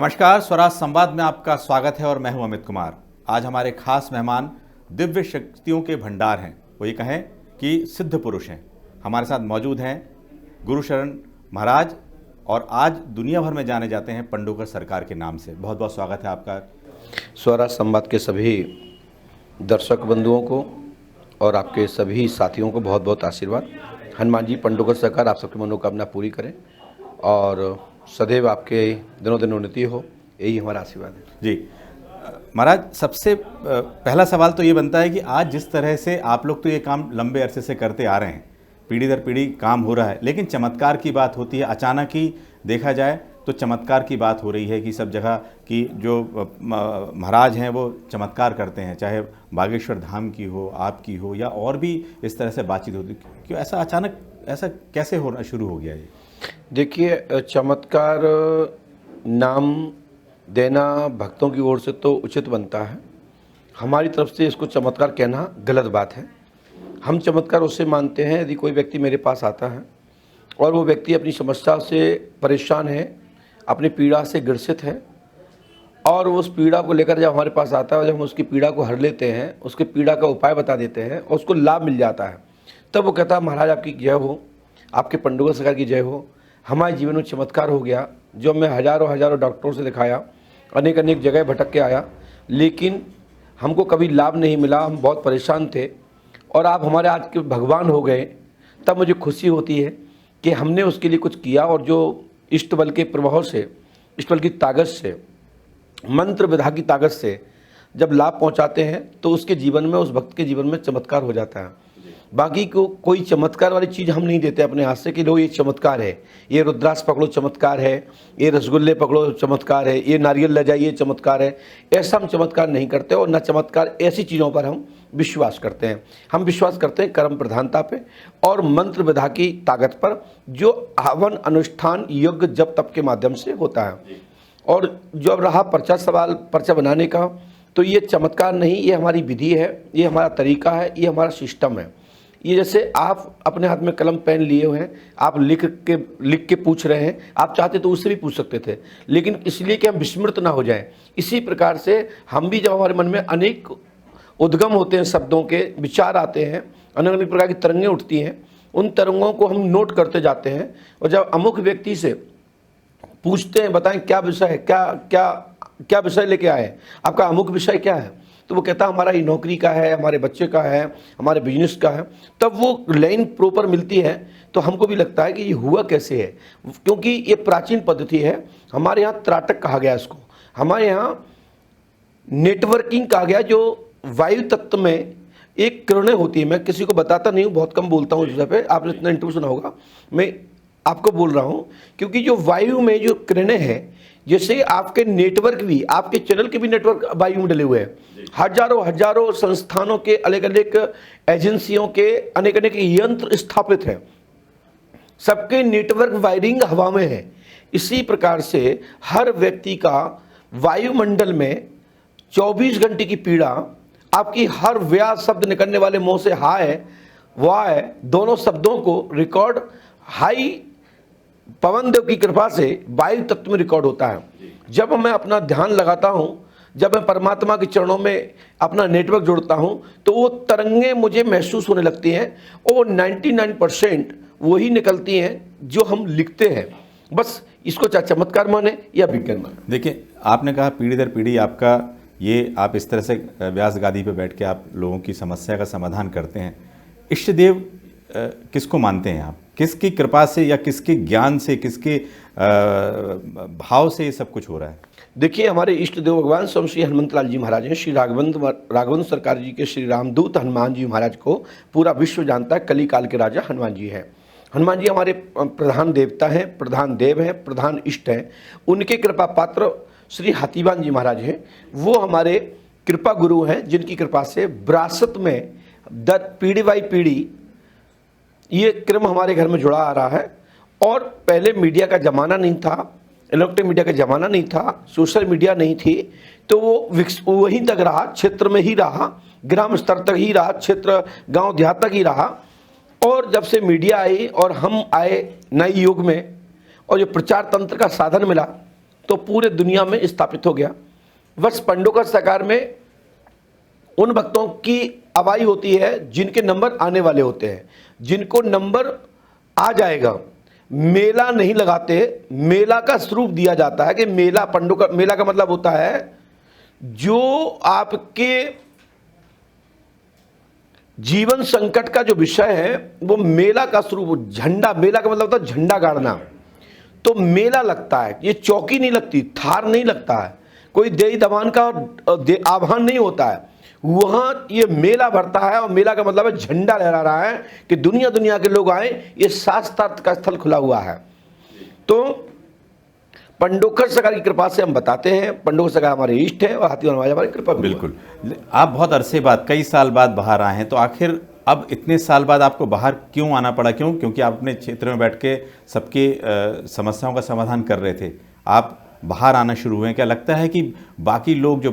नमस्कार, स्वराज संवाद में आपका स्वागत है और मैं हूं अमित कुमार। आज हमारे खास मेहमान दिव्य शक्तियों के भंडार हैं, वो ये कहें कि सिद्ध पुरुष हैं। हमारे साथ मौजूद हैं गुरुशरण महाराज और आज दुनिया भर में जाने जाते हैं पंडुका सरकार के नाम से। बहुत बहुत स्वागत है आपका। स्वराज संवाद के सभी दर्शक बंधुओं को और आपके सभी साथियों को बहुत बहुत आशीर्वाद। हनुमान जी पंडुका सरकार आप सबकी मनोकामना पूरी करें और सदैव आपके दिनों दिन उन्नति हो, यही हमारा आशीर्वाद है जी। महाराज, सबसे पहला सवाल तो ये बनता है कि आज जिस तरह से आप लोग तो ये काम लंबे अरसे से करते आ रहे हैं, पीढ़ी दर पीढ़ी काम हो रहा है, लेकिन चमत्कार की बात होती है। अचानक ही देखा जाए तो चमत्कार की बात हो रही है कि सब जगह की जो महाराज हैं वो चमत्कार करते हैं, चाहे बागेश्वर धाम की हो, आपकी हो, या और भी इस तरह से बातचीत होती। क्यों ऐसा अचानक ऐसा कैसे होना शुरू हो गया ये? देखिए, चमत्कार नाम देना भक्तों की ओर से तो उचित बनता है। हमारी तरफ से इसको चमत्कार कहना गलत बात है। हम चमत्कार उसे मानते हैं यदि कोई व्यक्ति मेरे पास आता है और वो व्यक्ति अपनी समस्या से परेशान है, अपनी पीड़ा से ग्रसित है और उस पीड़ा को लेकर जब हमारे पास आता है, जब हम उसकी पीड़ा को हर लेते हैं, उसकी पीड़ा का उपाय बता देते हैं और उसको लाभ मिल जाता है, तब वो कहता है महाराज आपकी जय हो, आपके पंडुका सरकार की जय हो। हमारे जीवन में चमत्कार हो गया। जो मैं हज़ारों डॉक्टरों से दिखाया, अनेक जगह भटक के आया, लेकिन हमको कभी लाभ नहीं मिला, हम बहुत परेशान थे और आप हमारे आज के भगवान हो गए। तब मुझे खुशी होती है कि हमने उसके लिए कुछ किया और जो इष्ट बल के प्रभाव से, इष्ट बल की ताकत से, मंत्र विधा की ताकत से जब लाभ पहुंचाते हैं तो उसके जीवन में, उस भक्त के जीवन में चमत्कार हो जाता है। बाकी को कोई चमत्कार वाली चीज़ हम नहीं देते अपने हाथ से कि लो ये चमत्कार है, ये रुद्राक्ष पकड़ो चमत्कार है, ये रसगुल्ले पकड़ो चमत्कार है, ये नारियल ले जाइए चमत्कार है। ऐसा हम चमत्कार नहीं करते और न चमत्कार ऐसी चीज़ों पर हम विश्वास करते हैं। हम विश्वास करते हैं कर्म प्रधानता पे और मंत्र विधा की ताकत पर, जो हवन अनुष्ठान यज्ञ जप तप के माध्यम से होता है। और जो अब रहा पर्चा बनाने का, तो ये चमत्कार नहीं, ये हमारी विधि है, ये हमारा तरीका है, ये हमारा सिस्टम है। ये जैसे आप अपने हाथ में कलम पेन लिए हुए हैं, आप लिख के पूछ रहे हैं, आप चाहते तो उससे भी पूछ सकते थे, लेकिन इसलिए कि हम विस्मृत ना हो जाएं। इसी प्रकार से हम भी, जब हमारे मन में अनेक उद्गम होते हैं, शब्दों के विचार आते हैं, अनेक प्रकार की तरंगें उठती हैं, उन तरंगों को हम नोट करते जाते हैं और जब अमुक व्यक्ति से पूछते हैं बताएं क्या विषय है, क्या विषय लेके आए, आपका अमुक विषय क्या है, तो वो कहता हमारा ये नौकरी का है, हमारे बच्चे का है, हमारे बिजनेस का है। तब वो लाइन प्रॉपर मिलती है तो हमको भी लगता है कि ये हुआ कैसे है, क्योंकि ये प्राचीन पद्धति है। हमारे यहाँ त्राटक कहा गया इसको, हमारे यहाँ नेटवर्किंग कहा गया। जो वायु तत्व में एक किरणें होती है, मैं किसी को बताता नहीं हूँ, बहुत कम बोलता हूँ इस विषय पे, आपने इतना इंटरव्यू सुना होगा, मैं आपको बोल रहा हूँ क्योंकि जो वायु में जो किरणें हैं, जैसे आपके नेटवर्क भी, आपके चैनल के भी नेटवर्क वायु में डले हुए हैं। हजारों संस्थानों के, अलग अलग एजेंसियों के अनेक यंत्र स्थापित हैं, सबके नेटवर्क वायरिंग हवा में है। इसी प्रकार से हर व्यक्ति का वायुमंडल में 24 घंटे की पीड़ा, आपकी हर व्या शब्द निकलने वाले मुंह से हाय वाय दोनों शब्दों को रिकॉर्ड हाई पवन देव की कृपा से वायु तत्व में रिकॉर्ड होता है। जब मैं अपना ध्यान लगाता हूं, जब मैं परमात्मा के चरणों में अपना नेटवर्क जोड़ता हूं, तो वो तरंगें मुझे महसूस होने लगती हैं और 99% वही निकलती हैं जो हम लिखते हैं। बस इसको चाहे चमत्कार माने या विज्ञान माने। देखिए, आपने कहा पीढ़ी दर पीढ़ी आपका ये, आप इस तरह से व्यास गादी पे बैठ के आप लोगों की समस्या का समाधान करते हैं। इष्ट देव किसको मानते हैं आप? किसकी कृपा से या किसके ज्ञान से, किसके भाव से ये सब कुछ हो रहा है? देखिए, हमारे इष्ट देव भगवान स्वयं श्री हनुमंत लाल जी महाराज हैं। श्री राघवेंद्र सरकार जी के श्री रामदूत हनुमान जी महाराज को पूरा विश्व जानता है। कली काल के राजा हनुमान जी हैं। हनुमान जी हमारे प्रधान देवता हैं, प्रधान देव हैं, प्रधान इष्ट हैं। उनके कृपा पात्र श्री हाथीवान जी महाराज हैं। वो हमारे कृपा गुरु हैं, जिनकी कृपा से विरासत में पीढ़ी बाई पीढ़ी ये क्रम हमारे घर में जुड़ा आ रहा है। और पहले मीडिया का ज़माना नहीं था, इलेक्ट्रॉनिक मीडिया का ज़माना नहीं था, सोशल मीडिया नहीं थी, तो वो वहीं तक रहा, क्षेत्र में ही रहा, ग्राम स्तर तक ही रहा, क्षेत्र गांव देहात तक ही रहा। और जब से मीडिया आई और हम आए नए युग में और जो प्रचार तंत्र का साधन मिला, तो पूरे दुनिया में स्थापित हो गया। बस पंडोकर सरकार में उन भक्तों की आवाई होती है जिनके नंबर आने वाले होते हैं, जिनको नंबर आ जाएगा। मेला नहीं लगाते, मेला का स्वरूप दिया जाता है कि मेला, पंडोकर मेला का मतलब होता है जो आपके जीवन संकट का जो विषय है वो मेला का स्वरूप, झंडा, मेला का मतलब होता है झंडा गाड़ना। तो मेला लगता है, ये चौकी नहीं लगती, थार नहीं लगता है, कोई देई दवान का आह्वान नहीं होता है, वहां ये मेला भरता है। और मेला का मतलब है झंडा लहरा रहा है कि दुनिया दुनिया के लोग आए, ये शास्त्रार्थ का स्थल खुला हुआ है। तो पंडोकर सरकार की कृपा से हम बताते हैं, पंडोकर सरकार हमारे इष्ट है और हाथीवाल महाराज हमारी कृपा भी। बिल्कुल। आप बहुत अरसे बाद, कई साल बाद बाहर आए हैं, तो आखिर अब इतने साल बाद आपको बाहर क्यों आना पड़ा? क्यों? क्योंकि आप अपने क्षेत्र में बैठ के सबकी समस्याओं का समाधान कर रहे थे, आप बाहर आना शुरू हुए। क्या लगता है कि बाकी लोग जो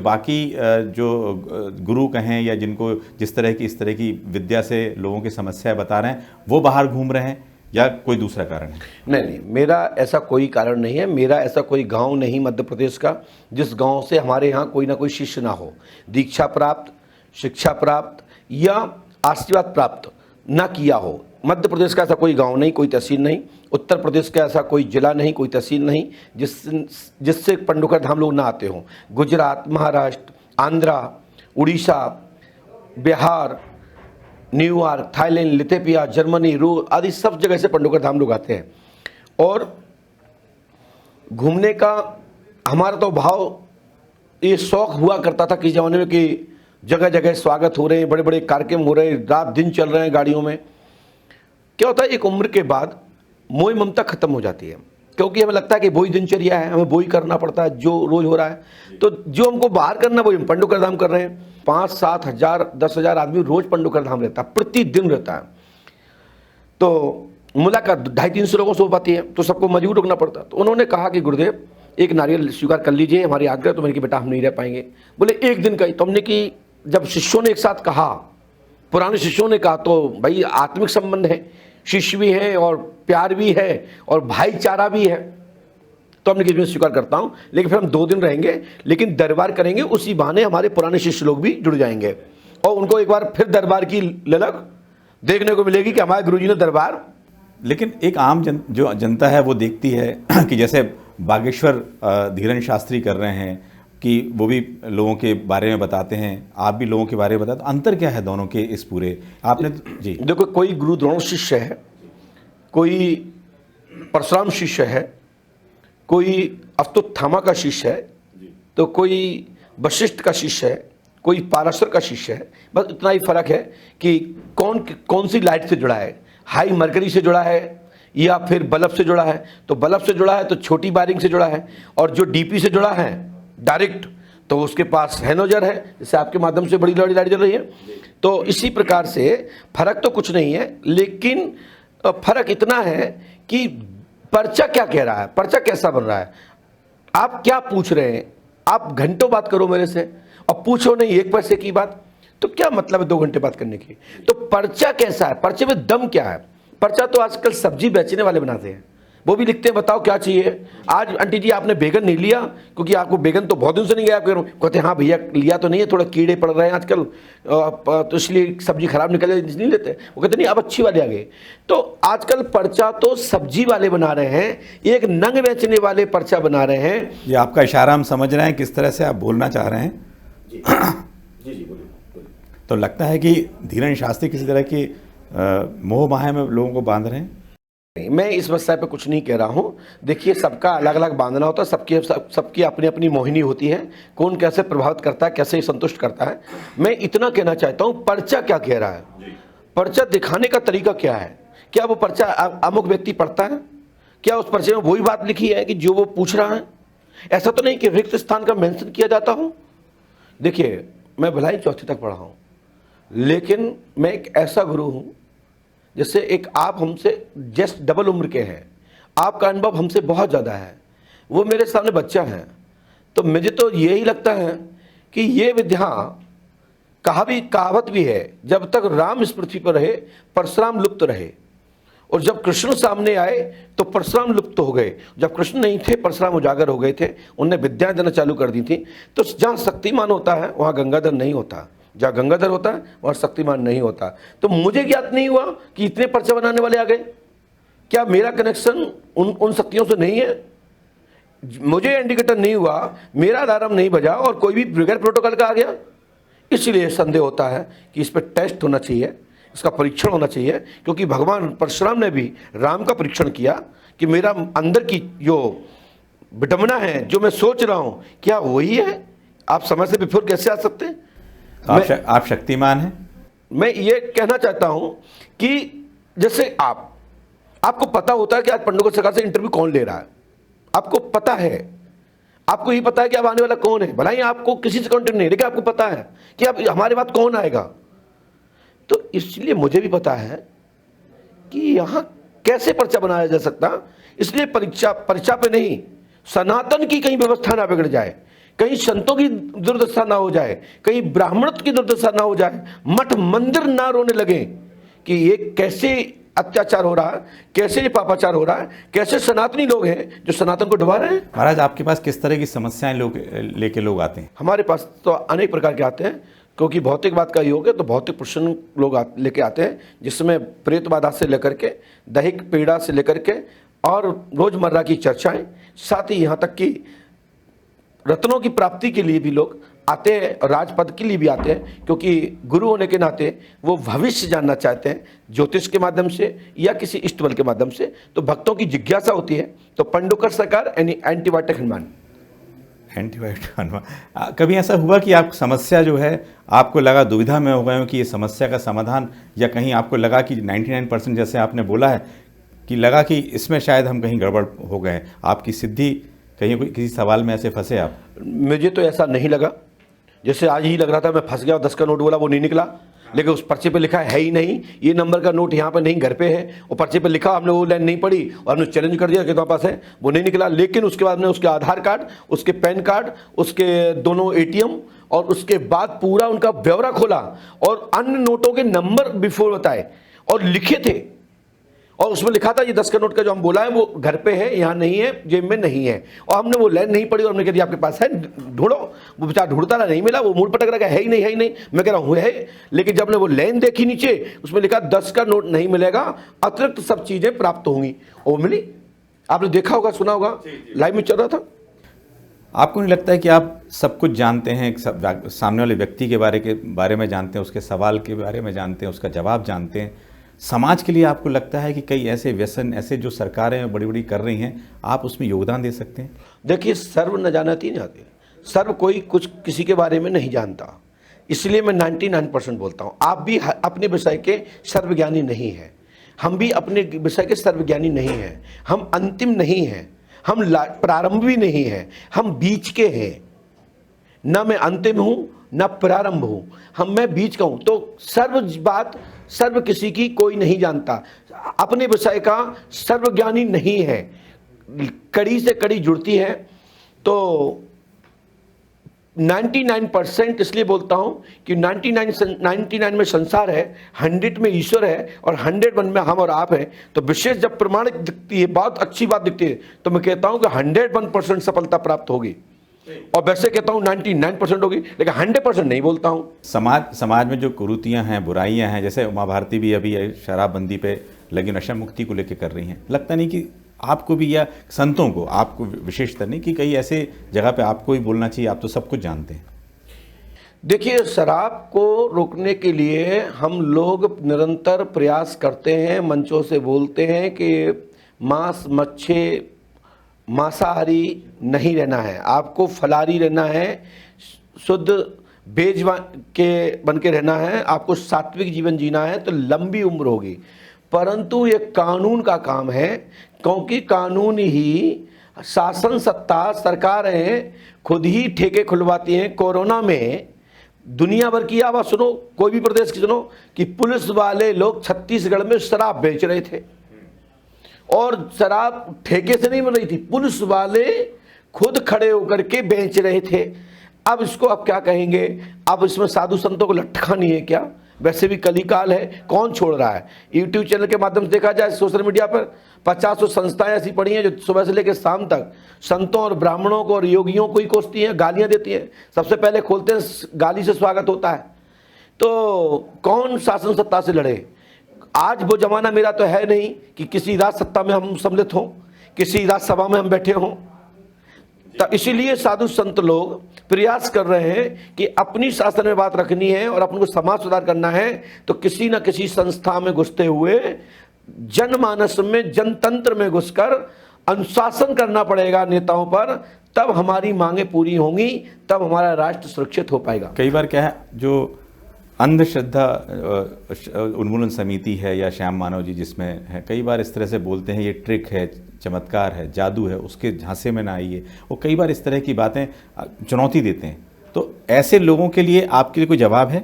जो गुरु कहें या जिनको जिस तरह की इस तरह की विद्या से लोगों की समस्याएं बता रहे हैं, वो बाहर घूम रहे हैं या कोई दूसरा कारण है? नहीं, मेरा ऐसा कोई कारण नहीं है। मेरा ऐसा कोई गांव नहीं मध्य प्रदेश का जिस गांव से हमारे यहाँ कोई ना कोई शिष्य ना हो, दीक्षा प्राप्त, शिक्षा प्राप्त या आशीर्वाद प्राप्त ना किया हो। मध्य प्रदेश का ऐसा कोई गांव नहीं, कोई तहसील नहीं, उत्तर प्रदेश का ऐसा कोई जिला नहीं, कोई तहसील नहीं जिससे पंडोकर धाम लोग ना आते हों। Gujarat, Maharashtra, Andhra, Orissa, Bihar, New York, Thailand, Lithuania, Germany, रूस आदि सब जगह से पंडोकर धाम लोग आते हैं। और घूमने का हमारा तो भाव, ये शौक हुआ करता था किस ज़माने में कि जगह जगह स्वागत हो रहे हैं, बड़े बड़े कार्यक्रम हो रहे हैं, रात दिन चल रहे हैं गाड़ियों में। क्या होता है, एक उम्र के बाद मोह ममता खत्म हो जाती है, क्योंकि हमें लगता है कि वही दिनचर्या है, हमें वही करना पड़ता है जो रोज हो रहा है। तो जो हमको बाहर करना वही हम पंडोकर धाम कर रहे हैं। 5-7 हज़ार 10 हज़ार आदमी रोज पंडोकर धाम रहता है, प्रतिदिन रहता है। तो मुलाकात 250-300 लोगों से हो पाती है, तो सबको मजबूर रुकना पड़ता है। तो उन्होंने कहा कि गुरुदेव एक नारियल स्वीकार कर लीजिए हमारी आज्ञा। तो मैंने कि बेटा हम नहीं रह पाएंगे। बोले एक दिन का ही। तो हमने कि जब शिष्यों ने एक साथ कहा, पुराने शिष्यों ने कहा, तो भाई आत्मिक संबंध है, शिष्य भी है और प्यार भी है और भाईचारा भी है। तो हमने कि स्वीकार करता हूं, लेकिन फिर हम 2 दिन रहेंगे, लेकिन दरबार करेंगे, उसी बहाने हमारे पुराने शिष्य लोग भी जुड़ जाएंगे और उनको एक बार फिर दरबार की ललक देखने को मिलेगी कि हमारे गुरुजी ने दरबार। लेकिन एक आम जो जनता है वो देखती है कि जैसे बागेश्वर धीरेन्द्र शास्त्री कर रहे हैं कि वो भी लोगों के बारे में बताते हैं, आप भी लोगों के बारे में बताते, तो अंतर क्या है दोनों के इस पूरे? आपने जी देखो, कोई गुरु द्रोण शिष्य है, कोई परशुराम शिष्य है, कोई अश्वत्थामा का शिष्य है, तो कोई वशिष्ठ का शिष्य है, कोई पाराशर का शिष्य है। बस इतना ही फर्क है कि कौन सी लाइट से जुड़ा है, हाई मरकरी से जुड़ा है या फिर बल्ब से जुड़ा है। तो बल्ब से जुड़ा है तो छोटी वायरिंग से जुड़ा है, और जो डीपी से जुड़ा है डायरेक्ट, तो उसके पास हैनोजर है, जैसे आपके माध्यम से बड़ी लड़ी लाइट जल रही है। तो इसी प्रकार से फर्क तो कुछ नहीं है, लेकिन फर्क इतना है कि पर्चा क्या कह रहा है, पर्चा कैसा बन रहा है, आप क्या पूछ रहे हैं। आप घंटों बात करो मेरे से और पूछो नहीं 1 पैसे की बात, तो क्या मतलब है 2 घंटे बात करने की। तो पर्चा कैसा है, पर्चे में दम क्या है। पर्चा तो आजकल सब्जी बेचने वाले बनाते हैं, वो भी लिखते हैं बताओ क्या चाहिए। आज आंटी जी आपने बैगन नहीं लिया, क्योंकि आपको बैगन तो बहुत दिन से नहीं गया, आपको कहते हैं हाँ भैया लिया तो नहीं है, थोड़ा कीड़े पड़ रहे हैं आजकल, तो इसलिए सब्जी खराब निकल जाए, नहीं लेते। वो कहते नहीं अब अच्छी वाले आ गए। तो आजकल पर्चा तो सब्जी वाले बना रहे हैं, एक नंग बेचने वाले पर्चा बना रहे हैं। ये आपका इशारा हम समझ रहे हैं किस तरह से आप बोलना चाह रहे हैं। जी जी बोलिए। तो लगता है कि धीरेन्द्र शास्त्री किसी तरह की मोह माया में लोगों को बांध रहे हैं। मैं इस विषय पे कुछ नहीं कह रहा हूं। देखिए, सबका अलग अलग बांधना होता है, सबकी अपनी अपनी मोहिनी होती है, कौन कैसे प्रभावित करता है, कैसे संतुष्ट करता है। मैं इतना कहना चाहता हूं, पर्चा क्या कह रहा है, पर्चा दिखाने का तरीका क्या है। क्या वो पर्चा अमुक व्यक्ति पढ़ता है, क्या उस पर्चे में वही बात लिखी है कि जो वो पूछ रहा है। ऐसा तो नहीं कि रिक्त स्थान का मेंशन किया जाता हो। देखिए, मैं भलाई 4वीं तक पढ़ा हूं, लेकिन मैं एक ऐसा गुरु हूं, जैसे एक आप हमसे जस्ट डबल उम्र के हैं, आपका अनुभव हमसे बहुत ज़्यादा है, वो मेरे सामने बच्चा है। तो मुझे तो यही लगता है कि ये विद्या कहावत भी है, जब तक राम इस पृथ्वी पर रहे परशुराम लुप्त रहे। और जब कृष्ण सामने आए तो परशुराम लुप्त हो गए। जब कृष्ण नहीं थे परशुराम उजागर हो गए थे, उनने विद्या देना चालू कर दी थी। तो जहाँ शक्तिमान होता है वहाँ गंगाधर नहीं होता, जहाँ गंगाधर होता है वहाँ शक्तिमान नहीं होता। तो मुझे ज्ञात नहीं हुआ कि इतने पर्चे बनाने वाले आ गए। क्या मेरा कनेक्शन उन शक्तियों से नहीं है? मुझे इंडिकेटर नहीं हुआ, मेरा अलार्म नहीं बजा और कोई भी बगैर प्रोटोकॉल का आ गया। इसलिए संदेह होता है कि इस पर टेस्ट होना चाहिए, इसका परीक्षण होना चाहिए, क्योंकि भगवान परशुराम ने भी राम का परीक्षण किया कि मेरा अंदर की जो विडंबना है, जो मैं सोच रहा हूं, क्या वही है? आप समय से बिफोर कैसे आ सकते हैं? तो आप शक्तिमान हैं। मैं ये कहना चाहता हूं कि जैसे आपको पता होता है कि आज पंडुका सरकार से इंटरव्यू कौन ले रहा है, आपको पता है, आपको ये पता है कि अब आने वाला कौन है, भला ही आपको किसी से कांटेक्ट नहीं, लेकिन आपको पता है कि अब हमारे बाद कौन आएगा। तो इसलिए मुझे भी पता है कि यहां कैसे पर्चा बनाया जा सकता। इसलिए परीक्षा पे नहीं, सनातन की कहीं व्यवस्था ना बिगड़ जाए, कहीं संतों की दुर्दशा ना हो जाए, कहीं ब्राह्मण की दुर्दशा ना हो जाए, मठ मंदिर ना रोने लगे कि ये कैसे अत्याचार हो रहा है, कैसे ये पापाचार हो रहा है, कैसे सनातनी लोग हैं जो सनातन को डुबा रहे हैं। महाराज, आपके पास किस तरह की समस्याएं लेके लोग आते हैं? हमारे पास तो अनेक प्रकार के आते हैं, क्योंकि भौतिकवाद का योग है तो भौतिक प्रश्न लोग लेके आते हैं, जिसमें प्रेतवादा से लेकर के दैहिक पीड़ा से लेकर के और रोजमर्रा की चर्चाएं, साथ ही यहाँ तक कि रत्नों की प्राप्ति के लिए भी लोग आते हैं और राजपद के लिए भी आते हैं, क्योंकि गुरु होने के नाते वो भविष्य जानना चाहते हैं ज्योतिष के माध्यम से या किसी इष्टबल के माध्यम से। तो भक्तों की जिज्ञासा होती है। तो पंडुका सरकार यानी एंटीबायोटिक हनुमान। एंटीबायोटिक हनुमान। कभी ऐसा हुआ कि आप समस्या जो है आपको लगा, दुविधा में हो गए हो कि ये समस्या का समाधान, या कहीं आपको लगा कि 99% जैसे आपने बोला है कि लगा कि इसमें शायद हम कहीं गड़बड़ हो गए, आपकी सिद्धि कहीं किसी सवाल में ऐसे फंसे आप? मुझे तो ऐसा नहीं लगा। जैसे आज ही लग रहा था मैं फंस गया, 10 का नोट बोला वो नहीं निकला, लेकिन उस पर्चे पे लिखा है ही नहीं, ये नंबर का नोट यहाँ पे नहीं, घर पे है। और पर्चे पे लिखा, हमने वो लाइन नहीं पढ़ी और हमने चैलेंज कर दिया कि तुम्हारे पास है, वो नहीं निकला। लेकिन उसके बाद में उसके आधार कार्ड, उसके पैन कार्ड, उसके दोनों एटीएम और उसके बाद पूरा उनका ब्यौरा खोला और अन्य नोटों के नंबर बिफोर बताए और लिखे थे। और उसमें लिखा था ये 10 का नोट का जो हम बोला है वो घर पे है, यहाँ नहीं है, जेब में नहीं है। और हमने वो लाइन नहीं पढ़ी और हमने कह दिया आपके पास है, ढूंढो। वो बेचारा ढूंढता रहा, नहीं मिला, वो मूड पटक रहा, है ही नहीं, है ही नहीं। मैं कह रहा हूँ है, लेकिन जब ने वो लाइन देखी नीचे, उसमें लिखा 10 का नोट नहीं मिलेगा, अतिरिक्त सब चीजें प्राप्त होंगी। और वो मिली। आपने देखा होगा, सुना होगा, लाइव में चल रहा था। आपको नहीं लगता है कि आप सब कुछ जानते हैं, सामने वाले व्यक्ति के बारे में जानते हैं, उसके सवाल के बारे में जानते हैं, उसका जवाब जानते हैं? समाज के लिए आपको लगता है कि कई ऐसे व्यसन, ऐसे जो सरकारें बड़ी बड़ी कर रही हैं, आप उसमें योगदान दे सकते हैं? देखिए, सर्व न जानती न जाते, सर्व कोई कुछ किसी के बारे में नहीं जानता, इसलिए मैं 99% बोलता हूँ। आप भी अपने विषय के सर्वज्ञानी नहीं हैं, हम भी अपने विषय के सर्वज्ञानी नहीं हैं। हम अंतिम नहीं हैं, हम प्रारंभ भी नहीं हैं, हम बीच के हैं। न मैं अंतिम हूँ न प्रारंभ हूँ, मैं बीच का हूँ। तो सर्व किसी की कोई नहीं जानता, अपने विषय का सर्वज्ञानी नहीं है। कड़ी से कड़ी जुड़ती है। तो 99% इसलिए बोलता हूं कि 99 में संसार है, 100 में ईश्वर है और 101 में हम और आप हैं। तो विशेष जब प्रमाणिक दिखती है, बहुत अच्छी बात दिखती है, तो मैं कहता हूं कि 101% सफलता प्राप्त होगी। और वैसे कहता हूं 99% होगी, लेकिन 100% नहीं बोलता हूं। समाज में जो कुरीतियां हैं, बुराइयां हैं, जैसे उमा भारती भी अभी शराबबंदी पे लगी, नशा मुक्ति को लेकर कर रही हैं, लगता नहीं कि आपको भी या संतों को, आपको विशेषतर नहीं, कि कई ऐसे जगह पे आपको ही बोलना चाहिए? आप तो सब कुछ जानते हैं। देखिए, शराब को रोकने के लिए हम लोग निरंतर प्रयास करते हैं, मंचों से बोलते हैं कि मांसाहारी नहीं रहना है, आपको फलाहारी रहना है, शुद्ध वेज के बन के रहना है, आपको सात्विक जीवन जीना है तो लंबी उम्र होगी। परंतु ये कानून का काम है, क्योंकि कानून ही शासन सत्ता, सरकारें खुद ही ठेके खुलवाती हैं। कोरोना में दुनिया भर की आवाज़ सुनो, कोई भी प्रदेश की सुनो, कि पुलिस वाले लोग छत्तीसगढ़ में शराब बेच रहे थे और शराब ठेके से नहीं मिल रही थी, पुलिस वाले खुद खड़े होकर के बेच रहे थे। अब इसको अब क्या कहेंगे? अब इसमें साधु संतों को लटकानी है क्या? वैसे भी कलिकाल है, कौन छोड़ रहा है। यूट्यूब चैनल के माध्यम से देखा जाए, सोशल मीडिया पर 50 संस्थाएं ऐसी पड़ी हैं जो सुबह से लेकर शाम तक संतों और ब्राह्मणों को और योगियों को ही कोसती हैं, गालियां देती हैं। सबसे पहले खोलते हैं, गाली से स्वागत होता है। तो कौन शासन सत्ता से लड़े। आज वो जमाना मेरा तो है नहीं कि किसी राज सत्ता में हम सम्मिलित हों, किसी राज्यसभा में हम बैठे हों। तो इसीलिए साधु संत लोग प्रयास कर रहे हैं कि अपनी शासन में बात रखनी है और अपन को समाज सुधार करना है, तो किसी न किसी संस्था में घुसते हुए जनमानस में, जनतंत्र में घुसकर अनुशासन करना पड़ेगा नेताओं पर, तब हमारी मांगे पूरी होंगी, तब हमारा राष्ट्र सुरक्षित हो पाएगा। कई बार क्या है, जो अंधश्रद्धा उन्मूलन समिति है या श्याम मानव जी जिसमें है, कई बार इस तरह से बोलते हैं ये ट्रिक है, चमत्कार है, जादू है, उसके झांसे में ना आइए। वो कई बार इस तरह की बातें चुनौती देते हैं। तो ऐसे लोगों के लिए आपके लिए कोई जवाब है?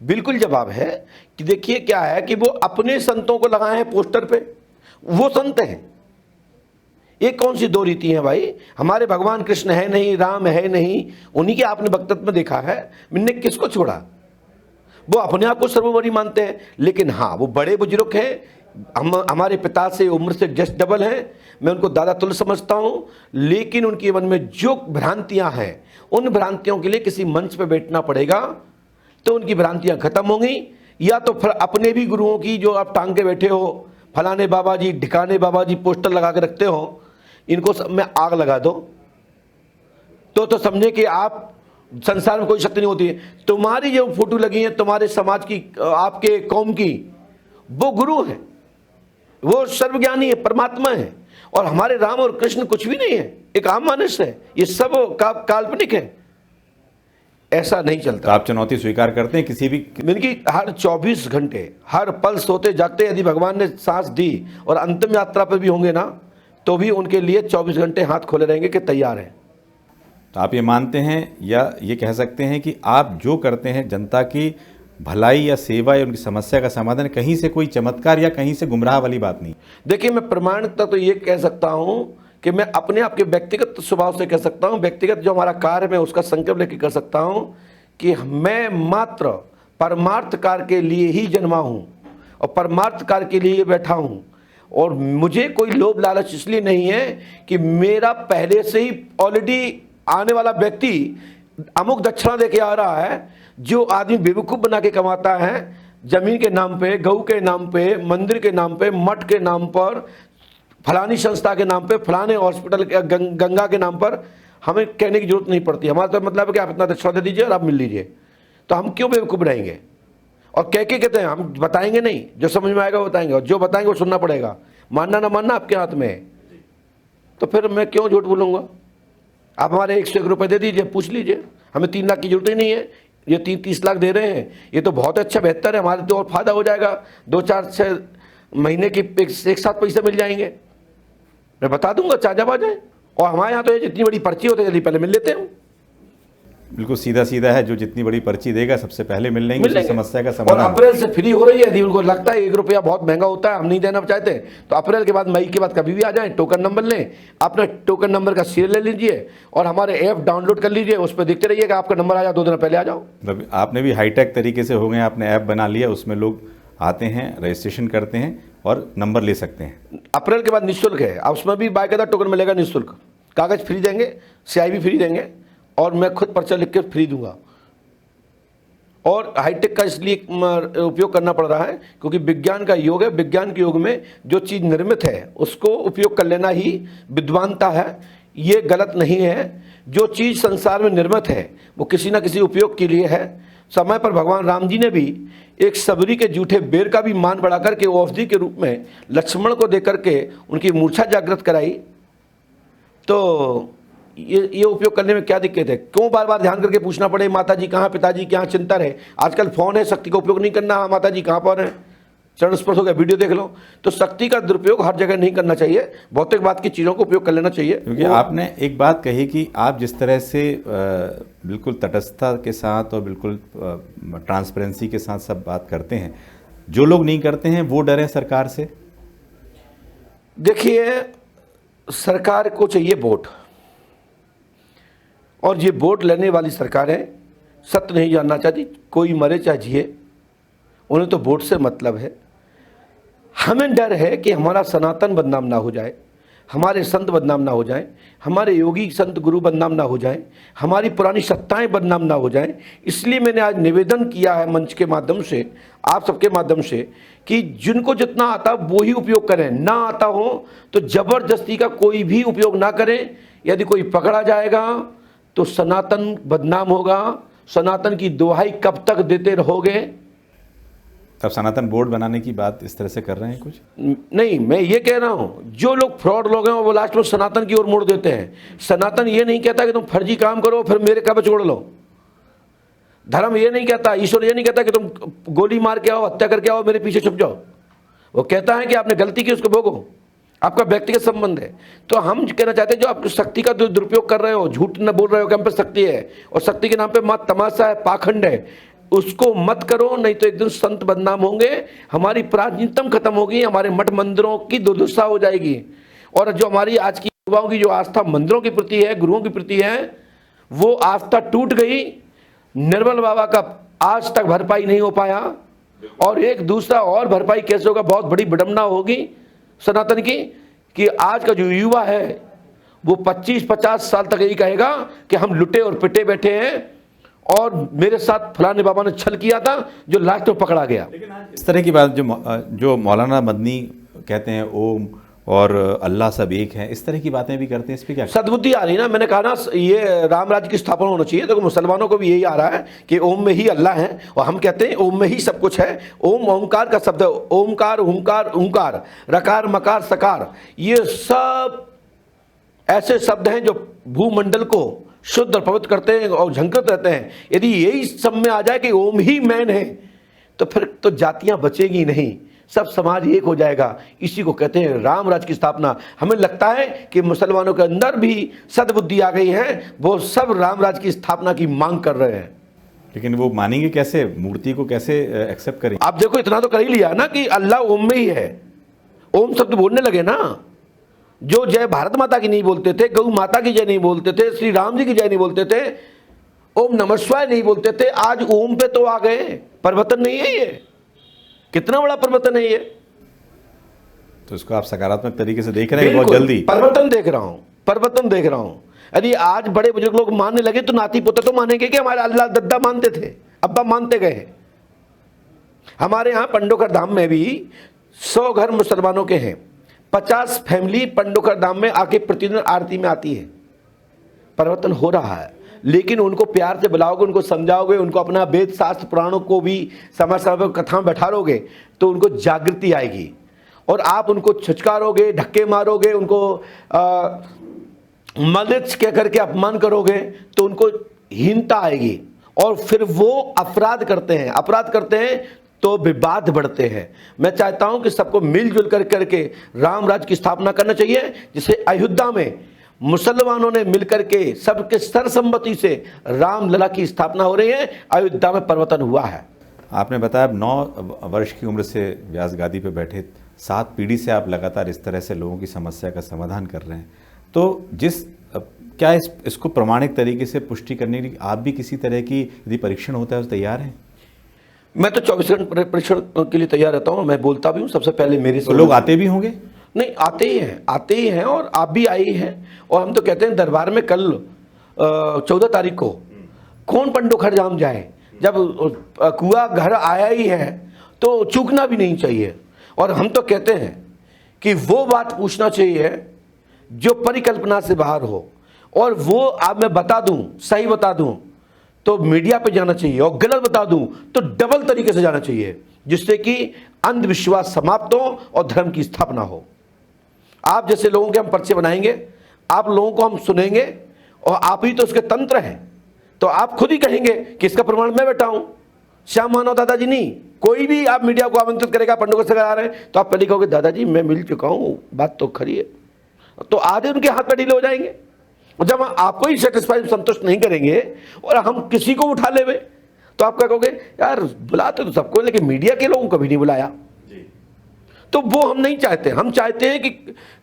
बिल्कुल जवाब है कि देखिए क्या है कि वो अपने संतों को लगाए हैं पोस्टर पे, वो संत हैं। ये कौन सी दो रीति है भाई। हमारे भगवान कृष्ण है नहीं, राम है नहीं, उन्हीं के आपने वक्तव्य में देखा है। मैंने किसको छोड़ा, वो अपने आप को सर्वोपरि मानते हैं। लेकिन हाँ, वो बड़े बुजुर्ग हैं, हमारे पिता से उम्र से जस्ट डबल हैं, मैं उनको दादा तुल्य समझता हूँ। लेकिन उनके मन में जो भ्रांतियां हैं, उन भ्रांतियों के लिए किसी मंच पर बैठना पड़ेगा, तो उनकी भ्रांतियां खत्म होंगी। या तो फिर अपने भी गुरुओं की जो आप टांग के बैठे हो, फलाने बाबा जी, ढिकाने बाबा जी पोस्टर लगा के रखते हो, इनको सब में आग लगा दो, तो समझे कि आप संसार में कोई शक्ति नहीं होती है। तुम्हारी जो फोटो लगी है तुम्हारे समाज की, आपके कौम की, वो गुरु है, वो सर्वज्ञानी है, परमात्मा है। और हमारे राम और कृष्ण कुछ भी नहीं है, एक आम मानुष है। ये सब काल्पनिक है, ऐसा नहीं चलता। तो आप चुनौती स्वीकार करते हैं किसी भी? इनकी हर 24 घंटे, हर पल सोते जागते यदि भगवान ने सांस दी और अंतिम यात्रा पर भी होंगे ना, तो भी उनके लिए 24 घंटे हाथ खोले रहेंगे कि तैयार हैं। तो आप ये मानते हैं या ये कह सकते हैं कि आप जो करते हैं जनता की भलाई या सेवा या उनकी समस्या का समाधान, कहीं से कोई चमत्कार या कहीं से गुमराह वाली बात नहीं? देखिए, मैं प्रमाणिकता तो ये कह सकता हूं कि मैं अपने आप के व्यक्तिगत स्वभाव से कह सकता हूं, व्यक्तिगत जो हमारा कार्य मैं उसका संकल्प लेकर कर सकता हूं कि मैं मात्र परमार्थ कार्य के लिए ही जन्मा हूं और परमार्थ कार्य के लिए बैठा हूं। और मुझे कोई लोभ लालच इसलिए नहीं है कि मेरा पहले से ही ऑलरेडी आने वाला व्यक्ति अमुक दक्षिणा देके आ रहा है। जो आदमी बेवकूफ़ बना के कमाता है, जमीन के नाम पे, गऊ के नाम पे, मंदिर के नाम पे, मठ के नाम पर, फलानी संस्था के नाम पे, फलाने हॉस्पिटल के, गंगा के नाम पर, हमें कहने की जरूरत नहीं पड़ती। हमारा तो मतलब है कि आप इतना दक्षिणा दे दीजिए और आप मिल लीजिए। तो हम क्यों बेवकूफ़ रहेंगे? और कहते हैं हम बताएंगे नहीं, जो समझ में आएगा वो बताएंगे, और जो बताएंगे वो सुनना पड़ेगा। मानना ना मानना आपके हाथ में है। तो फिर मैं क्यों झूठ बोलूँगा? आप हमारे 101 रुपये दे दीजिए, पूछ लीजिए। हमें 3 लाख की जरूरत ही नहीं है, ये 30 लाख दे रहे हैं, ये तो बहुत अच्छा, बेहतर है, हमारे तो और फायदा हो जाएगा। 2-4-6 महीने की एक साथ पैसे मिल जाएंगे, मैं बता दूंगा, चाजा बाजा। और हमारे यहाँ तो ये जितनी बड़ी पर्ची होती है जल्दी पहले मिल लेते हैं। बिल्कुल सीधा सीधा है, जो जितनी बड़ी पर्ची देगा सबसे पहले मिल लेंगे, समस्या का समाधान। और अप्रैल से फ्री हो रही है। यदि उनको लगता है 1 रुपया बहुत महंगा होता है, हम नहीं देना चाहते, तो अप्रैल के बाद, मई के बाद कभी भी आ जाएं, टोकन नंबर लें, अपना टोकन नंबर का सीरियल ले लीजिए और हमारे ऐप डाउनलोड कर लीजिए। उस पर देखते रहिएगा, आपका नंबर आ जाए 2 दिन पहले आ जाओ। मतलब आपने भी हाईटेक तरीके से हो गए, आपने ऐप बना लिया, उसमें लोग आते हैं, रजिस्ट्रेशन करते हैं और नंबर ले सकते हैं। अप्रैल के बाद निःशुल्क है, अब उसमें भी बाकायदा टोकन मिलेगा निःशुल्क, कागज फ्री देंगे, स्याही भी फ्री देंगे, और मैं खुद पर्चा लिख के फ्री दूंगा। और हाईटेक का इसलिए उपयोग करना पड़ रहा है क्योंकि विज्ञान का युग है। विज्ञान के युग में जो चीज़ निर्मित है उसको उपयोग कर लेना ही विद्वानता है, ये गलत नहीं है। जो चीज़ संसार में निर्मित है वो किसी न किसी उपयोग के लिए है। समय पर भगवान राम जी ने भी एक सबरी के जूठे बेर का भी मान बढ़ा करके औषधि के रूप में लक्ष्मण को देकर के उनकी मूर्छा जागृत कराई। तो ये उपयोग करने में क्या दिक्कत है? क्यों बार बार ध्यान करके पूछना पड़े माता जी कहाँ, पिताजी क्या, चिंता है? आजकल फोन है, शक्ति का उपयोग नहीं करना, माता जी कहाँ पर है, चरण स्पर्श हो गया, वीडियो देख लो। तो शक्ति का दुरुपयोग हर जगह नहीं करना चाहिए, भौतिकवाद की चीज़ों का उपयोग कर लेना चाहिए। क्योंकि आपने एक बात कही कि आप जिस तरह से बिल्कुल तटस्थता के साथ और बिल्कुल ट्रांसपेरेंसी के साथ सब बात करते हैं, जो लोग नहीं करते हैं वो डरें सरकार से। देखिए, सरकार को चाहिए वोट, और ये वोट लेने वाली सरकारें सत्य नहीं जानना चाहती, कोई मरे चाहे जिए। उन्हें तो वोट से मतलब है। हमें डर है कि हमारा सनातन बदनाम ना हो जाए, हमारे संत बदनाम ना हो जाएं, हमारे योगी संत गुरु बदनाम ना हो जाएं, हमारी पुरानी सत्ताएं बदनाम ना हो जाएं। इसलिए मैंने आज निवेदन किया है मंच के माध्यम से, आप सबके माध्यम से, कि जिनको जितना आता वो ही उपयोग करें, ना आता हो तो जबरदस्ती का कोई भी उपयोग ना करें। यदि कोई पकड़ा जाएगा तो सनातन बदनाम होगा। सनातन की दुहाई कब तक देते रहोगे? तब सनातन बोर्ड बनाने की बात इस तरह से कर रहे हैं कुछ? नहीं, मैं ये कह रहा हूं जो लोग फ्रॉड लोग हैं वो लास्ट में सनातन की ओर मोड़ देते हैं। सनातन ये नहीं कहता कि तुम फर्जी काम करो फिर मेरे कब्ज छोड़ लो। धर्म ये नहीं कहता, ईश्वर ये नहीं कहता कि तुम गोली मार के आओ, हत्या करके आओ, मेरे पीछे छुप जाओ। वो कहता है कि आपने गलती की उसको भोगो, आपका व्यक्तिगत संबंध है। तो हम कहना चाहते हैं जो आप शक्ति का दुरुपयोग कर रहे हो, झूठ न बोल रहे हो कि हम पे शक्ति है और शक्ति के नाम पे मां तमाशा है, पाखंड है, उसको मत करो। नहीं तो एक दिन संत बदनाम होंगे, हमारी प्राचीनतम खत्म होगी, हमारे मठ मंदिरों की दुर्दशा हो जाएगी। और जो हमारी आज की युवाओं की जो आस्था मंदिरों के प्रति है, गुरुओं के प्रति है, वो आस्था टूट गई। निर्मल बाबा का आज तक भरपाई नहीं हो पाया और एक दूसरा और भरपाई कैसे होगा? बहुत बड़ी विडंबना होगी सनातन की कि आज का जो युवा है वो 25-50 साल तक यही कहेगा कि हम लुटे और पिटे बैठे हैं और मेरे साथ फलाने बाबा ने छल किया था जो लास्ट में पकड़ा गया। इस तरह की बात जो मौलाना मदनी कहते हैं ओम और अल्लाह सब एक है, इस तरह की बातें भी करते हैं, इस पर क्या? सद्बुद्धि आ रही ना। मैंने कहा ना ये राम राज्य की स्थापना होना चाहिए। तो मुसलमानों को भी यही आ रहा है कि ओम में ही अल्लाह है और हम कहते हैं ओम में ही सब कुछ है। ओम ओंकार का शब्द है, ओमकार हुंकार हुंकार रकार मकार सकार, ये सब ऐसे शब्द हैं जो भूमंडल को शुद्ध और पवित्र करते हैं और झंकृत रहते हैं। यदि यही सब में आ जाए कि ओम ही मैन है तो फिर तो जातियां बचेगी नहीं, सब समाज एक हो जाएगा। इसी को कहते हैं राम राज्य की स्थापना। हमें लगता है कि मुसलमानों के अंदर भी सद्बुद्धि आ गई है, वो सब राम राज्य की स्थापना की मांग कर रहे हैं। लेकिन वो मानेंगे कैसे? मूर्ति को कैसे एक्सेप्ट करेंगे? आप देखो इतना तो कर ही लिया ना कि अल्लाह ओम में ही है। ओम शब्द बोलने लगे ना। जो जय भारत माता की नहीं बोलते थे, गौ माता की जय नहीं बोलते थे, श्री राम जी की जय नहीं बोलते थे, ओम नमः शिवाय नहीं बोलते थे, आज ओम पे तो आ गए। परिवर्तन नहीं है ये? कितना बड़ा परिवर्तन है ये? तो इसको आप सकारात्मक तरीके से देख रहे हैं? बहुत जल्दी परिवर्तन देख रहा हूं, परिवर्तन देख रहा हूं। यदि आज बड़े बुजुर्ग लोग मानने लगे तो नाती पोते तो मानेंगे कि हमारे अल्लाह दद्दा मानते थे, अब्बा मानते गए। हमारे यहां पंडोकर धाम में भी 100 घर मुसलमानों के हैं, 50 फैमिली पंडोकर धाम में आके प्रतिदिन आरती में आती है। परिवर्तन हो रहा है, लेकिन उनको प्यार से बुलाओगे, उनको समझाओगे, उनको अपना वेद शास्त्र पुराणों को भी समय समय पर कथा में बैठाओगे तो उनको जागृति आएगी। और आप उनको छुचकारोगे, धक्के मारोगे, उनको मलिच कह करके अपमान करोगे तो उनको हीनता आएगी और फिर वो अपराध करते हैं तो विवाद बढ़ते हैं। मैं चाहता हूं कि सबको मिलजुल करके राम राज्य की स्थापना करना चाहिए, जिसे अयोध्या में मुसलमानों ने मिलकर के सबके सर्वसम्मति से रामलला की स्थापना हो रही है। अयोध्या में परिवर्तन हुआ है। आपने बताया 9 वर्ष की उम्र से व्यास गादी पे बैठे, 7 पीढ़ी से आप लगातार इस तरह से लोगों की समस्या का समाधान कर रहे हैं। तो क्या इसको प्रमाणिक तरीके से पुष्टि करने के लिए आप भी किसी तरह की यदि परीक्षण होता है तो तैयार हैं? मैं तो 24 घंटे परीक्षण के लिए तैयार रहता हूँ। मैं बोलता भी हूँ, सबसे पहले मेरे से। तो लोग आते भी होंगे? नहीं, आते ही हैं और आप भी आई हैं। और हम तो कहते हैं दरबार में कल 14 तारीख को कौन पंडोखर धाम जाए, जब कुआ घर आया ही है तो चूकना भी नहीं चाहिए। और हम तो कहते हैं कि वो बात पूछना चाहिए जो परिकल्पना से बाहर हो, और वो आप मैं बता दूं, सही बता दूं तो मीडिया पे जाना चाहिए, और गलत बता दूं तो डबल तरीके से जाना चाहिए, जिससे कि अंधविश्वास समाप्त हो और धर्म की स्थापना हो। आप जैसे लोगों के हम पर्चे बनाएंगे, आप लोगों को हम सुनेंगे और आप ही तो उसके तंत्र हैं, तो आप खुद ही कहेंगे कि इसका प्रमाण मैं बैठा हूं। श्याम मानव दादाजी नहीं, कोई भी आप मीडिया को आमंत्रित करेगा पंडोकर से आ रहे हैं तो आप पहले कहोगे दादाजी मैं मिल चुका हूं, बात तो खरी है, तो आधे उनके हाथ में ढीले हो जाएंगे। और जब आपको ही सेटिस्फाइड संतुष्ट नहीं करेंगे और हम किसी को उठा लेवे तो आप क्या कहोगे, यार बुलाते तो सबको लेकिन मीडिया के लोगों को भी नहीं बुलाया। तो वो हम नहीं चाहते। हम चाहते हैं कि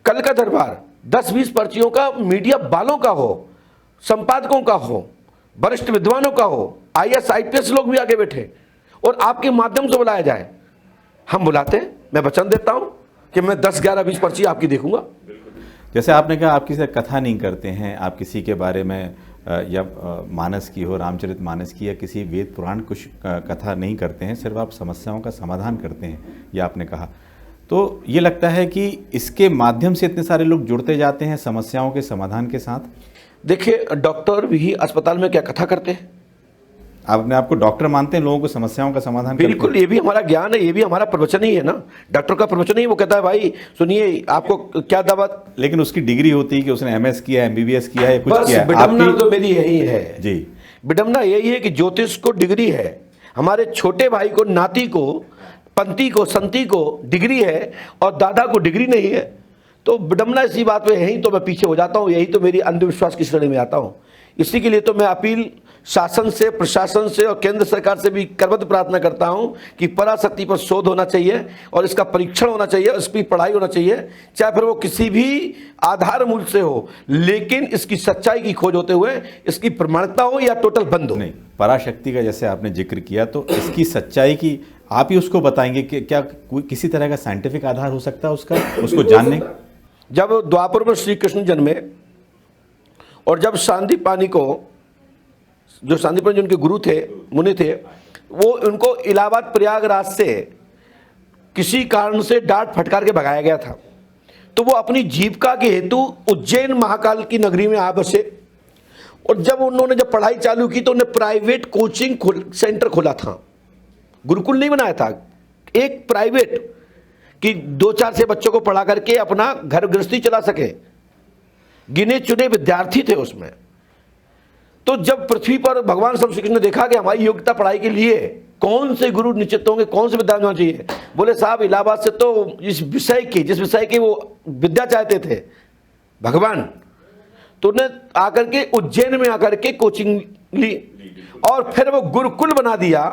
कल का दरबार 10-20 पर्चियों का मीडिया वालों का हो, संपादकों का हो, वरिष्ठ विद्वानों का हो, IAS IPS लोग भी आगे बैठे और आपके माध्यम से बुलाया जाए, हम बुलाते हैं। मैं वचन देता हूं कि मैं 10, 11, 20 पर्ची आपकी देखूंगा। जैसे आपने कहा आप किसी से कथा नहीं करते हैं, आप किसी के बारे में या मानस की हो, रामचरित मानस की, या किसी वेद पुराण कुछ कथा नहीं करते हैं, सिर्फ आप समस्याओं का समाधान करते हैं, ये आपने कहा। तो ये लगता है कि इसके माध्यम से इतने सारे लोग जुड़ते जाते हैं समस्याओं के समाधान के साथ। देखिए, डॉक्टर भी अस्पताल में क्या कथा करते हैं? आप अपने आप को डॉक्टर मानते हैं, लोगों को समस्याओं का समाधान करते हैं? बिल्कुल, ये भी हमारा ज्ञान है, ये भी हमारा प्रवचन ही है ना। डॉक्टर का प्रवचन ही वो कहता है भाई सुनिए आपको क्या दवा। लेकिन उसकी डिग्री होती है कि उसने एमएस किया है, एमबीबीएस किया है, कुछ बस किया है। विडम्बना तो मेरी यही है जी, विडम्बना यही है कि ज्योतिष को डिग्री है, हमारे छोटे भाई को, नाती को, पंती को, संती को डिग्री है और दादा को डिग्री नहीं है। तो विडम्बना इसी बात में, यही तो मैं पीछे हो जाता हूँ, यही तो मेरी अंधविश्वास की श्रेणी में आता हूँ। इसी के लिए तो मैं अपील शासन से, प्रशासन से और केंद्र सरकार से भी करबद्ध प्रार्थना करता हूं कि पराशक्ति पर शोध होना चाहिए और इसका परीक्षण होना चाहिए, इसकी पढ़ाई होना चाहिए, चाहे फिर वो किसी भी आधार मूल्य से हो, लेकिन इसकी सच्चाई की खोज होते हुए इसकी प्रमाणिकता हो या टोटल बंद हो। नहीं, पराशक्ति का जैसे आपने जिक्र किया, तो इसकी सच्चाई की आप ही उसको बताएंगे कि क्या कोई किसी तरह का साइंटिफिक आधार हो सकता है उसका, उसको जानने? जब द्वापर में श्री कृष्ण जन्मे और जब सांदीपानी को, जो सांदीपानी जो उनके गुरु थे, मुनि थे, वो उनको इलाहाबाद प्रयागराज से किसी कारण से डांट फटकार के भगाया गया था। तो वो अपनी जीविका के हेतु उज्जैन महाकाल की नगरी में आ बसे और जब उन्होंने पढ़ाई चालू की तो उन्हें प्राइवेट कोचिंग सेंटर खोला था, गुरुकुल नहीं बनाया था, एक प्राइवेट कि 2-4 से बच्चों को पढ़ा करके अपना घर गृहस्थी चला सके। गिने चुने विद्यार्थी थे उसमें। तो जब पृथ्वी पर भगवान श्री कृष्ण ने देखा कि हमारी योग्यता पढ़ाई के लिए कौन से गुरु निश्चित होंगे, कौन से विद्यार्थी होना चाहिए, बोले साहब इलाहाबाद से तो जिस विषय की वो विद्या चाहते थे भगवान, तो उन्हें आकर के उज्जैन में आकर के कोचिंग ली और फिर वो गुरुकुल बना दिया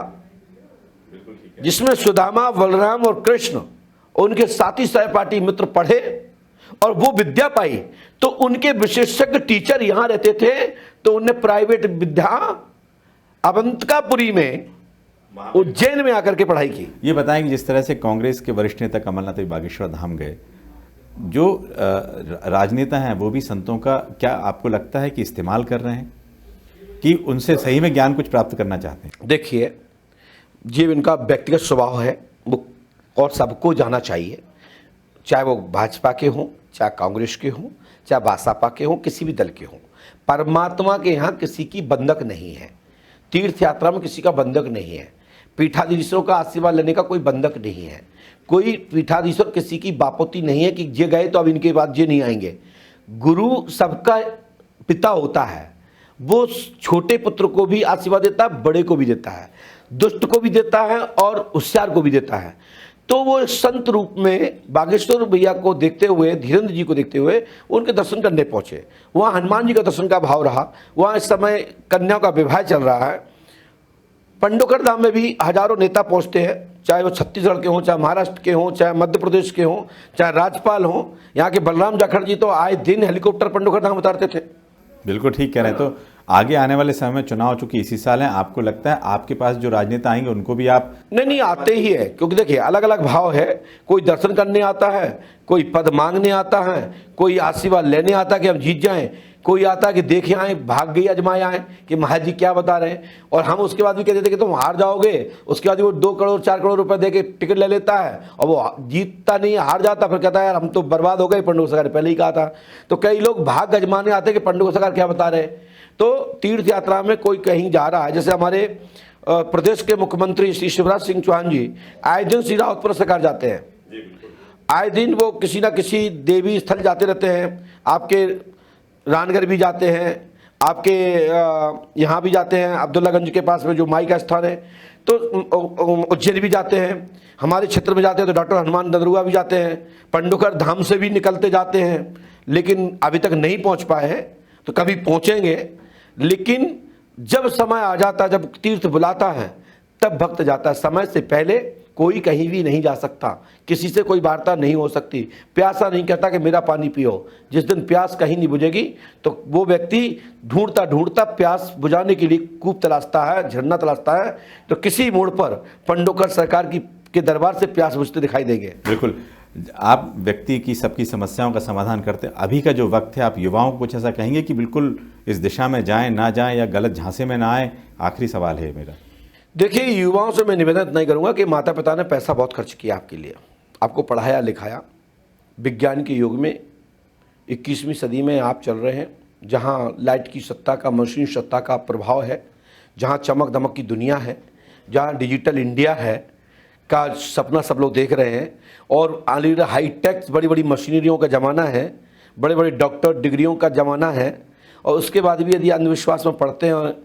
जिसमें सुदामा, बलराम और कृष्ण उनके साथी सहपाठी मित्र पढ़े और वो विद्या पाई। तो उनके विशेषज्ञ टीचर यहां रहते थे, तो उन्हें प्राइवेट विद्या अवंतिकापुरी में, उज्जैन में आकर के पढ़ाई की। ये बताएं कि जिस तरह से कांग्रेस के वरिष्ठ नेता कमलनाथ भी बागेश्वर धाम गए, जो राजनेता हैं वो भी संतों का क्या आपको लगता है कि इस्तेमाल कर रहे हैं, कि उनसे सही में ज्ञान कुछ प्राप्त करना चाहते हैं? देखिए, ये इनका व्यक्तिगत स्वभाव है, वो और सबको जाना चाहिए, चाहे वो भाजपा के हों, चाहे कांग्रेस के हों, चाहे बासपा के हों, किसी भी दल के हों। परमात्मा के यहाँ किसी की बंधक नहीं है, तीर्थ यात्रा में किसी का बंधक नहीं है, पीठाधीश्वरों का आशीर्वाद लेने का कोई बंधक नहीं है, कोई पीठाधीश्वर किसी की बापोती नहीं है कि ये गए तो अब इनके बाद ये नहीं आएंगे। गुरु सबका पिता होता है, वो छोटे पुत्र को भी आशीर्वाद देता है, बड़े को भी देता है, दुष्ट को भी देता है और होशियार को भी देता है। तो वो संत रूप में बागेश्वर भैया को देखते हुए, धीरेन्द्र जी को देखते हुए उनके दर्शन करने पहुंचे। वहाँ हनुमान जी का दर्शन का भाव रहा। वहाँ इस समय कन्याओं का विवाह चल रहा है। पंडोकर धाम में भी हजारों नेता पहुंचते हैं, चाहे वो छत्तीसगढ़ के हों, चाहे महाराष्ट्र के हों, चाहे मध्य प्रदेश के हों, चाहे राज्यपाल हों। यहाँ के बलराम जाखड़ जी तो आए दिन हेलीकॉप्टर पंडोकर धाम उतारते थे। बिल्कुल ठीक कह रहे हैं। तो आगे आने वाले समय में चुनाव चूंकि इसी साल है, आपको लगता है आपके पास जो राजनेता आएंगे उनको भी आप? नहीं, आते ही है, क्योंकि देखिए अलग अलग भाव है। कोई दर्शन करने आता है, कोई पद मांगने आता है, कोई आशीर्वाद लेने आता है कि हम जीत जाएं, कोई आता है कि देखे आए, भाग गई अजमाए आए कि महाराज जी क्या बता रहे हैं। और हम उसके बाद भी कहते थे कि तुम हार जाओगे, उसके बाद वो 2 करोड़ 4 करोड़ रुपए दे के टिकट ले लेता है और वो जीतता नहीं, हार जाता, फिर कहता है यार हम तो बर्बाद हो गए, पंडोकर सरकार पहले ही कहा था। तो कई लोग भाग अजमाने आते कि पंडोकर सरकार क्या बता रहे। तो तीर्थ यात्रा में कोई कहीं जा रहा है, जैसे हमारे प्रदेश के मुख्यमंत्री श्री शिवराज सिंह चौहान जी आए दिन श्री रावतपुर सरकार जाते हैं, आए दिन वो किसी ना किसी देवी स्थल जाते रहते हैं। आपके रानगढ़ भी जाते हैं, आपके यहाँ भी जाते हैं, अब्दुल्लागंज के पास में जो माई का स्थान है, तो उज्जैन भी जाते हैं, हमारे क्षेत्र में जाते हैं तो डॉक्टर हनुमान नदरुआ भी जाते हैं, पंडोकर धाम से भी निकलते जाते हैं, लेकिन अभी तक नहीं पहुँच पाए हैं। तो कभी पहुँचेंगे, लेकिन जब समय आ जाता है, जब तीर्थ बुलाता है तब भक्त जाता है। समय से पहले कोई कहीं भी नहीं जा सकता, किसी से कोई वार्ता नहीं हो सकती। प्यासा नहीं कहता कि मेरा पानी पियो। जिस दिन प्यास कहीं नहीं बुझेगी तो वो व्यक्ति ढूंढता ढूंढता प्यास बुझाने के लिए कूप तलाशता है, झरना तलाशता है। तो किसी मोड़ पर पंडोकर सरकार के दरबार से प्यास बुझते दिखाई देंगे। बिल्कुल, आप व्यक्ति की सबकी समस्याओं का समाधान करते हैं। अभी का जो वक्त है, आप युवाओं को कुछ ऐसा कहेंगे कि बिल्कुल इस दिशा में जाएं, ना जाएं, या गलत झांसे में ना आए? आखिरी सवाल है मेरा। देखिए, युवाओं से मैं निवेदन नहीं करूंगा कि माता पिता ने पैसा बहुत खर्च किया आपके लिए, आपको पढ़ाया लिखाया। विज्ञान के युग में 21वीं सदी में आप चल रहे हैं, जहां लाइट की सत्ता का, मशीन सत्ता का प्रभाव है, जहां चमक दमक की दुनिया है, जहां डिजिटल इंडिया है का सपना सब लोग देख रहे हैं, और ऑलरेडी हाईटेक बड़ी बड़ी मशीनरियों का ज़माना है, बड़े बड़े डॉक्टर डिग्रियों का ज़माना है। और उसके बाद भी यदि अंधविश्वास में पढ़ते हैं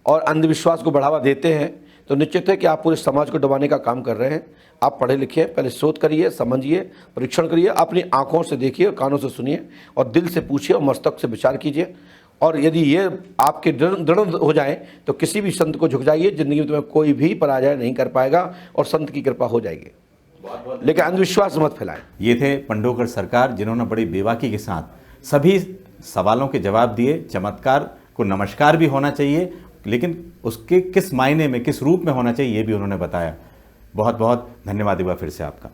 और अंधविश्वास को बढ़ावा देते हैं तो निश्चित है कि आप पूरे समाज को दबाने का काम कर रहे हैं। आप पढ़े लिखे, पहले शोध करिए, समझिए, परीक्षण करिए, अपनी आंखों से देखिए, कानों से सुनिए, और दिल से पूछिए और मस्तक से विचार कीजिए। और यदि ये आपके दृढ़ हो जाए तो किसी भी संत को झुक जाइए। जिंदगी में तुम्हें कोई भी पराजय नहीं कर पाएगा और संत की कृपा हो जाएगी, लेकिन अंधविश्वास मत फैलाएं। ये थे पंडोकर सरकार, जिन्होंने बड़ी बेबाकी के साथ सभी सवालों के जवाब दिए। चमत्कार को नमस्कार भी होना चाहिए, लेकिन उसके किस मायने में, किस रूप में होना चाहिए, ये भी उन्होंने बताया। बहुत बहुत धन्यवाद एक बार फिर से आपका।